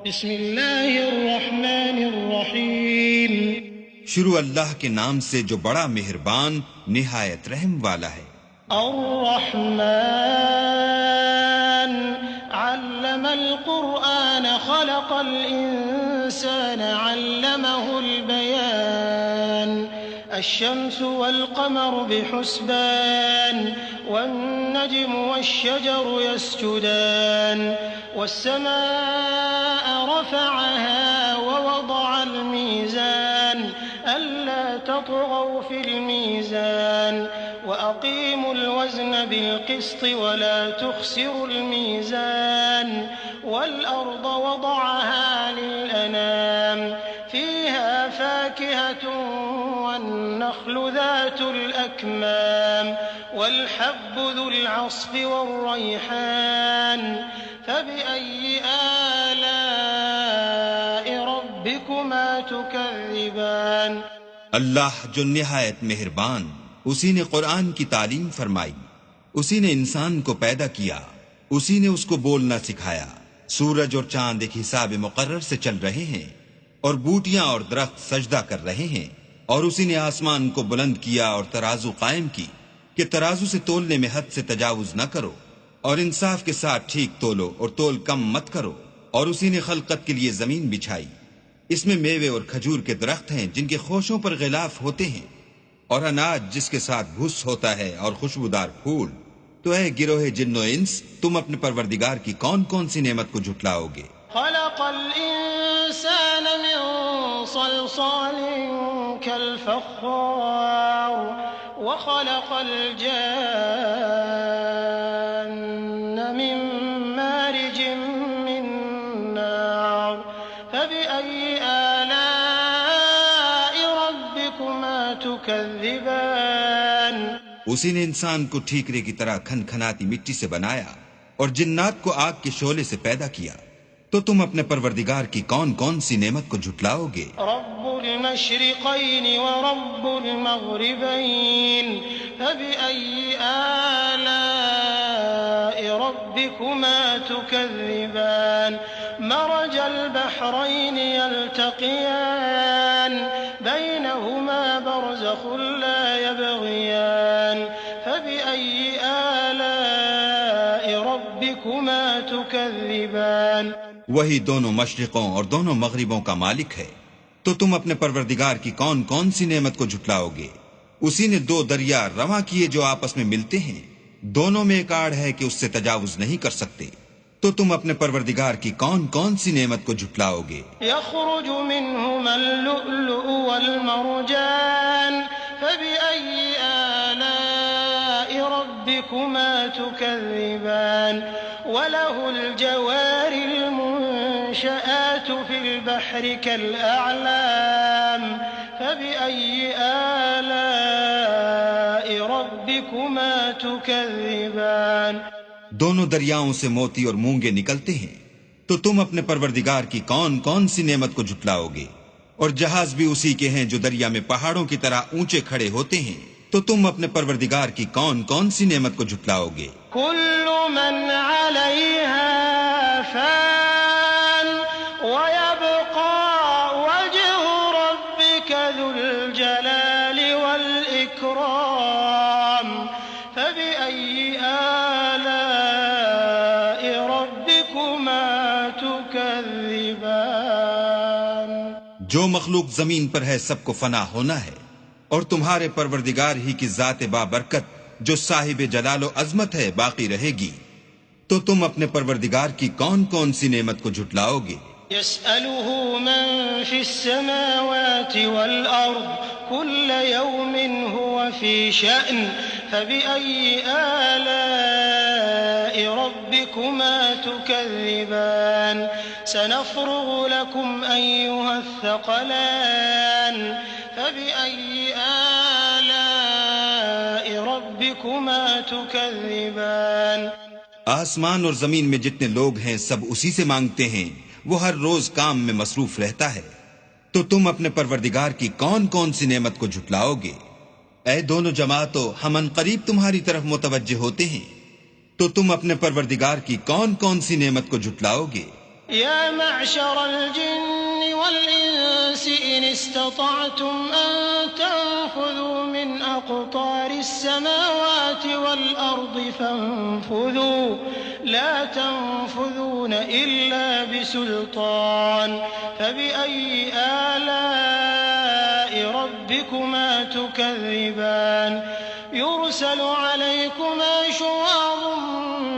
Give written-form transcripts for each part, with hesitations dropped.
بسم اللہ الرحمن الرحیم. شروع اللہ کے نام سے جو بڑا مہربان نہایت رحم والا ہے. الرحمن علم القرآن خلق الإنسان علمه البيان الشمس والقمر بحسبان والنجم والشجر يسجدان والسماء رفعها ووضع الميزان ألا تطغوا في الميزان وأقيموا الوزن بالقسط ولا تخسروا الميزان والأرض وضعها للأنام فيها فاكهة والنخل ذات الأكمام والحب ذو العصف والريحان فبأي آلاء ربكما تكذبان. اللہ جو نہایت مہربان، اسی نے قرآن کی تعلیم فرمائی، اسی نے انسان کو پیدا کیا، اسی نے اس کو بولنا سکھایا. سورج اور چاند ایک حساب مقرر سے چل رہے ہیں اور بوٹیاں اور درخت سجدہ کر رہے ہیں، اور اسی نے آسمان کو بلند کیا اور ترازو قائم کی کہ ترازو سے تولنے میں حد سے تجاوز نہ کرو، اور انصاف کے ساتھ ٹھیک تولو اور تول کم مت کرو. اور اسی نے خلقت کے لیے زمین بچھائی، اس میں میوے اور کھجور کے درخت ہیں جن کے خوشوں پر غلاف ہوتے ہیں، اور اناج جس کے ساتھ بھس ہوتا ہے، اور خوشبودار پھول. تو اے گروہ جن و انس، تم اپنے پروردگار کی کون کون سی نعمت کو جھٹلاؤ گے؟ خلق الإنسان من صلصال كالفخار وخلق الجان من مارج من نار فبأي آلاء ربكما تكذبان. اسی نے انسان کو ٹھیکرے کی طرح کھن کھناتی مٹی سے بنایا اور جنات کو آگ کے شعلے سے پیدا کیا. تو تم اپنے پروردگار کی کون کون سی نعمت کو جھٹلاؤ گے؟ رب المشرقین ورب المغربین فبأي آلاء ربكما تكذبان. مرج البحرين يلتقيان بينهما برزخ لا يبغيان فبأي آلاء ربكما تكذبان. وہی دونوں مشرقوں اور دونوں مغربوں کا مالک ہے. تو تم اپنے پروردگار کی کون کون سی نعمت کو جھٹلاؤ گے؟ اسی نے دو دریا رواں کیے جو آپس میں ملتے ہیں، دونوں میں ایک آڑ ہے کہ اس سے تجاوز نہیں کر سکتے. تو تم اپنے پروردگار کی کون کون سی نعمت کو جھٹلاؤ گے؟ يخرج منهما اللؤلؤ والمرجان فبأي آلاء ربكما تكذبان. وله الجوار المنشآت في البحر كالأعلام فبأي آلاء ربكما تكذبان. دونوں دریاؤں سے موتی اور مونگے نکلتے ہیں. تو تم اپنے پروردگار کی کون کون سی نعمت کو جھٹلاؤ گے؟ اور جہاز بھی اسی کے ہیں جو دریا میں پہاڑوں کی طرح اونچے کھڑے ہوتے ہیں. تو تم اپنے پروردگار کی کون کون سی نعمت کو جھٹلاؤ گے؟ كل من عليها فان ويبقى وجه ربك ذو الجلال والإكرام فبأي آلاء ربكما تكذبان. جو مخلوق زمین پر ہے سب کو فنا ہونا ہے، اور تمہارے پروردگار ہی کی ذات بابرکت جو صاحب جلال و عظمت ہے باقی رہے گی. تو تم اپنے پروردگار کی کون کون سی نعمت کو جھٹلاؤ گے؟ يسأله من في السماوات والأرض كل يوم هو في شأن فبأي آلاء ربكما تكذبان. سنفرغ لكم أيها الثقلان فبأي آلاء ربكما تكذبان. آسمان اور زمین میں جتنے لوگ ہیں سب اسی سے مانگتے ہیں، وہ ہر روز کام میں مصروف رہتا ہے. تو تم اپنے پروردگار کی کون کون سی نعمت کو جھٹلاؤ گے؟ اے دونوں جماعتوں، ہم ان قریب تمہاری طرف متوجہ ہوتے ہیں. تو تم اپنے پروردگار کی کون کون سی نعمت کو جھٹلاؤ گے؟ يا معشر الجن والإنس إن استطعتم أن تنفذوا من أقطار السماوات والأرض فانفذوا لا تنفذون إلا بسلطان فبأي آلاء ربكما تكذبان يرسل عليكما شواظ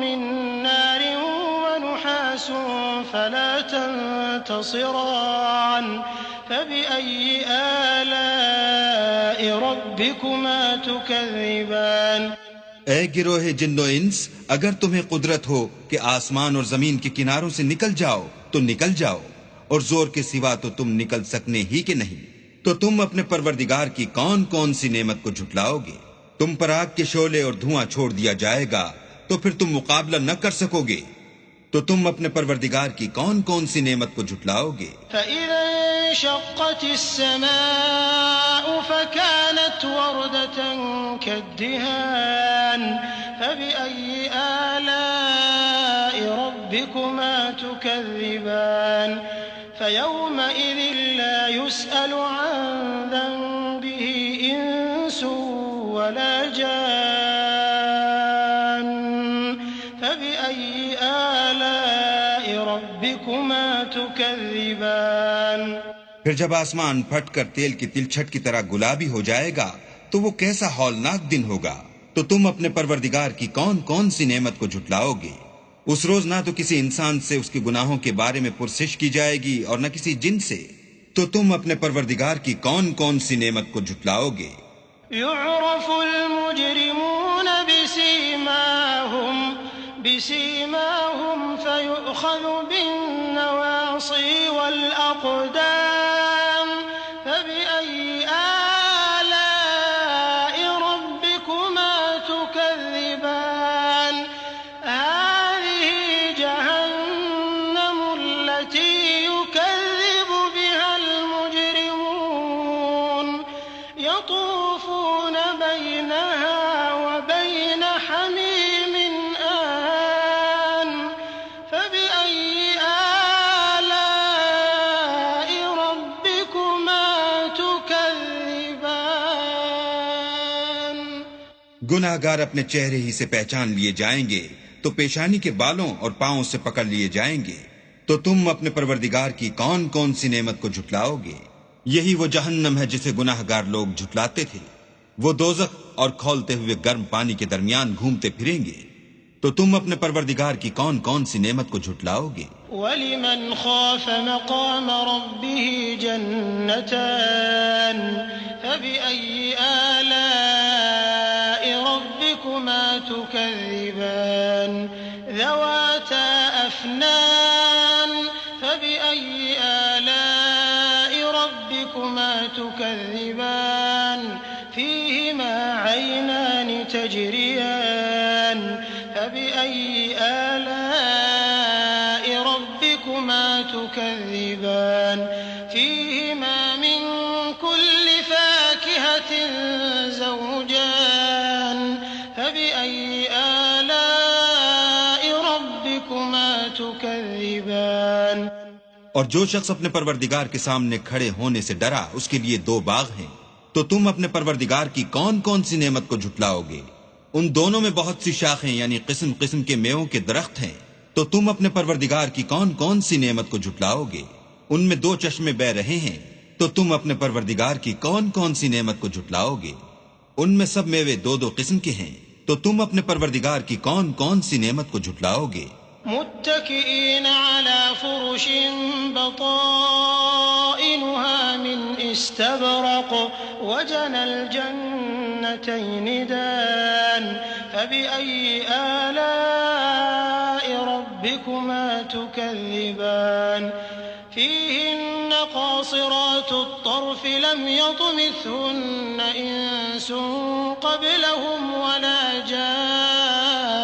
من نار ونحاس فلا تنتصران فبأي آلاء ربكما تكذبان اے گروہ جن و انس، اگر تمہیں قدرت ہو کہ آسمان اور زمین کے کناروں سے نکل جاؤ تو نکل جاؤ، اور زور کے سوا تو تم نکل سکنے ہی کہ نہیں، تو تم اپنے پروردگار کی کون کون سی نعمت کو جھٹلاؤ گے؟ تم پر آگ کے شعلے اور دھواں چھوڑ دیا جائے گا تو پھر تم مقابلہ نہ کر سکو گے، تو تم اپنے پروردگار کی کون کون سی نعمت کو جھٹلاؤ گے؟ فَإِذَا انشَقَّتِ السَّمَاءُ فَكَانَتْ وَرْدَةً كَالدِّهَانِ فَبِأَيِّ آلَاءِ رَبِّكُمَا تُكَذِّبَانِ فَيَوْمَئِذٍ لَا يُسْأَلُ عَن ذَنبِهِ إِنسٌ وَلَا جَانٌّ فَبِأَيِّ آلَاءِ رَبِّكُمَا تُكَذِّبَانِ پھر جب آسمان پھٹ کر تیل کی تلچھٹ کی طرح گلابی ہو جائے گا تو وہ کیسا ہولناک دن ہوگا، تو تم اپنے پروردگار کی کون کون سی نعمت کو جھٹلاؤ گے؟ اس روز نہ تو کسی انسان سے اس کے گناہوں کے بارے میں پرسش کی جائے گی اور نہ کسی جن سے، تو تم اپنے پروردگار کی کون کون سی نعمت کو جھٹلاؤ گے؟ يعرف المجرمون بسيماهم فيؤخذ بالنواصي والأقدام فبأي آلاء ربكما تكذبان هذه جهنم التي يكذب بها المجرمون يطوفون بينها وبين حميم آن فبأي آلاء ربكما تكذبان گناہ گار اپنے چہرے ہی سے پہچان لیے جائیں گے تو پیشانی کے بالوں اور پاؤں سے پکڑ لیے جائیں گے، تو تم اپنے پروردگار کی کون کون سی نعمت کو جھٹلاؤ گے؟ یہی وہ جہنم ہے جسے گناہ گار لوگ جھٹلاتے تھے، وہ دوزخ اور کھولتے ہوئے گرم پانی کے درمیان گھومتے پھریں گے، تو تم اپنے پروردگار کی کون کون سی نعمت کو جھٹلاؤ گے؟ وَلِمَنْ خَافَ مَقَامَ رَبِّهِ جَنَّتَانِ فَبِأَيِّ آلَاءِ رَبِّكُمَا تُكَذِّبَانِ ذَوَاتَا أَفْنَانٍ فَبِأَيِّ آلَاءِ رَبِّكُمَا تُكَذِّبَانِ فِيهِمَا عَيْنَانِ تَجْرِيَانِ فَبِأَيِّ آلَاءِ رَبِّكُمَا تُكَذِّبَانِ فِيهِمَا مِن كُلِّ فَاكِهَةٍ زَوْجَانِ فَبِأَيِّ آلَاءِ رَبِّكُمَا تُكَذِّبَانِ اور جو شخص اپنے پروردگار کے سامنے کھڑے ہونے سے ڈرا اس کے لیے دو باغ ہیں، تو تم اپنے پروردگار کی کون کون سی نعمت کو جھٹلاؤ گے؟ ان دونوں میں بہت سی شاخیں یعنی قسم قسم کے میووں کے درخت ہیں، تو تم اپنے پروردگار کی کون کون سی نعمت کو جھٹلاؤ گے؟ ان میں دو چشمے بہ رہے ہیں، تو تم اپنے پروردگار کی کون کون سی نعمت کو جھٹلاؤ گے؟ ان میں سب میوے دو دو قسم کے ہیں، تو تم اپنے پروردگار کی کون کون سی نعمت کو جھٹلاؤ گے؟ متكئين على فرش بطائنها من استبرق وجنى الجنتين دان فبأي آلاء ربكما تكذبان فيهن قاصرات الطرف لم يطمثهن إنس قبلهم ولا جان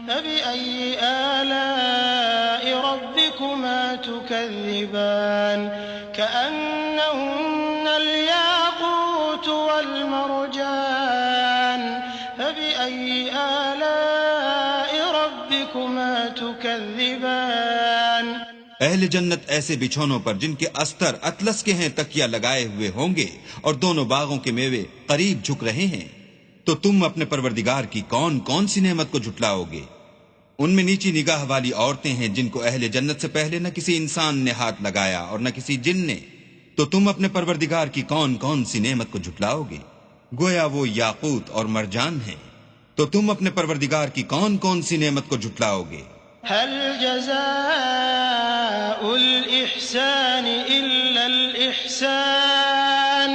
فبأي آلاء ربكما تكذبان كأنهن الياقوت والمرجان فبأي آلاء ربكما تكذبان اہل جنت ایسے بچھونوں پر جن کے استر اطلس کے ہیں تکیہ لگائے ہوئے ہوں گے، اور دونوں باغوں کے میوے قریب جھک رہے ہیں۔ تو تم اپنے پروردگار کی کون کون سی نعمت کو جھٹلاؤ گے؟ ان میں نیچی نگاہ والی عورتیں ہیں جن کو اہل جنت سے پہلے نہ کسی انسان نے ہاتھ لگایا اور نہ کسی جن نے۔ تو تم اپنے پروردگار کی کون کون سی نعمت کو جھٹلاؤ گے؟ گویا وہ یاقوت اور مرجان ہیں۔ تو تم اپنے پروردگار کی کون کون سی نعمت کو جھٹلاؤ گے؟ هل جزاء الإحسان إلا الإحسان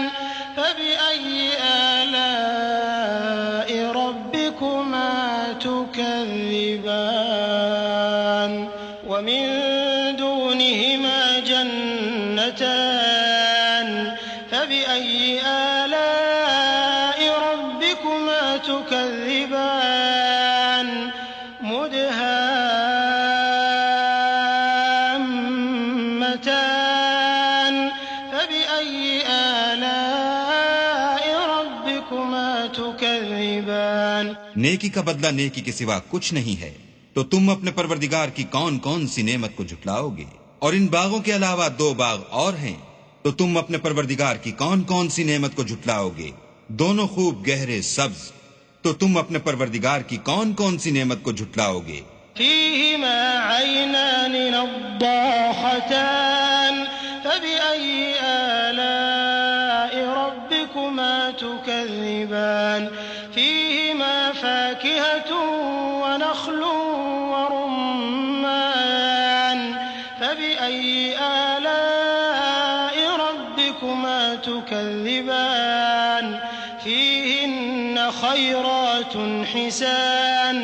فبأي آلاء ربكما تكذبان ومن دونهما جنتان فبأي آلاء ربكما تكذبان مدهامتان فبأي آلاء ربكما تكذبان نیکی کا بدلہ نیکی کے سوا کچھ نہیں ہے۔ تو تم اپنے پروردگار کی کون کون سی نعمت کو جھٹلاؤ گے؟ اور ان باغوں کے علاوہ 2 باغ اور ہیں۔ تو تم اپنے پروردگار کی کون کون سی نعمت کو جھٹلاؤ گے؟ دونوں خوب گہرے سبز۔ تو تم اپنے پروردگار کی کون کون سی نعمت کو جھٹلاؤ گے؟ فيهما عينان نضاختان فبأي آلاء ربكما تكذبان فيهما فاكهة ونخل ورمان فبأي آلاء ربكما تكذبان فيهن خيرات حسان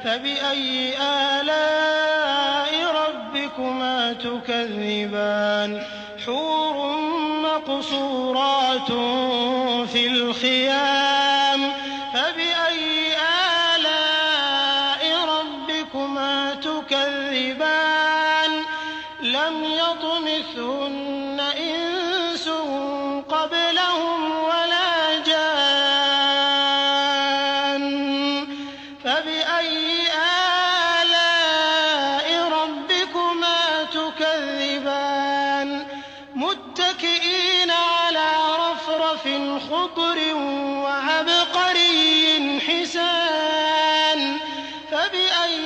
فبأي آلاء ربكما تكذبان حور مقصورات في الخيام فبأي آلاء ربكما تكذبان لم يطمثهن إنس قبلهم ولا جان فبأي آلاء ربكما تكذبان متكئين على رفرف خضر وعبقري حسان فبأي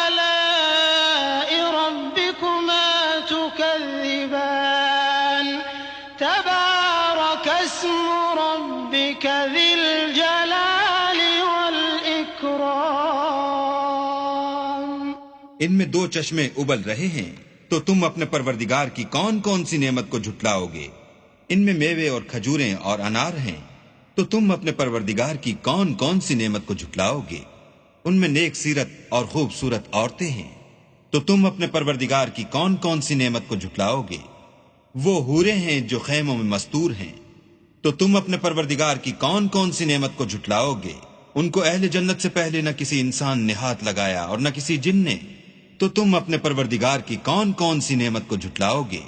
آلاء ربكما تكذبان تبارك اسم ربك ذي الجلال والإكرام ان میں 2 چشمے ابل رہے ہیں۔ تو تم اپنے پروردگار کی کون کون سی نعمت کو جھٹلاؤ گے؟ ان میں میوے اور کھجوریں اور انار ہیں۔ تو تم اپنے پروردگار کی کون کون سی نعمت کو جھٹلاؤ گے؟ ان میں نیک سیرت اور خوبصورت عورتیں ہیں۔ تو تم اپنے پروردگار کی کون کون سی نعمت کو جھٹلاؤ گے؟ وہ حوریں ہیں جو خیموں میں مستور ہیں۔ تو تم اپنے پروردگار کی کون کون سی نعمت کو جھٹلاؤ گے؟ ان کو اہل جنت سے پہلے نہ کسی انسان نے ہاتھ لگایا اور نہ کسی جن نے۔ تو تم اپنے پروردگار کی کون کون سی نعمت کو جھٹلاؤ گے؟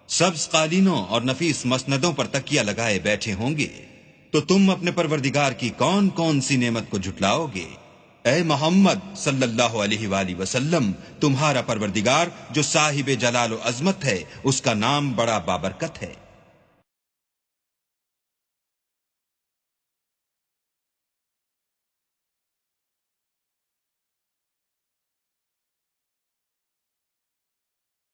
سبز قالینوں اور نفیس مسندوں پر تکیہ لگائے بیٹھے ہوں گے۔ تو تم اپنے پروردگار کی کون کون سی نعمت کو جھٹلاؤ گے؟ اے محمد صلی اللہ علیہ وآلہ وسلم، تمہارا پروردگار جو صاحب جلال و عظمت ہے، اس کا نام بڑا بابرکت ہے۔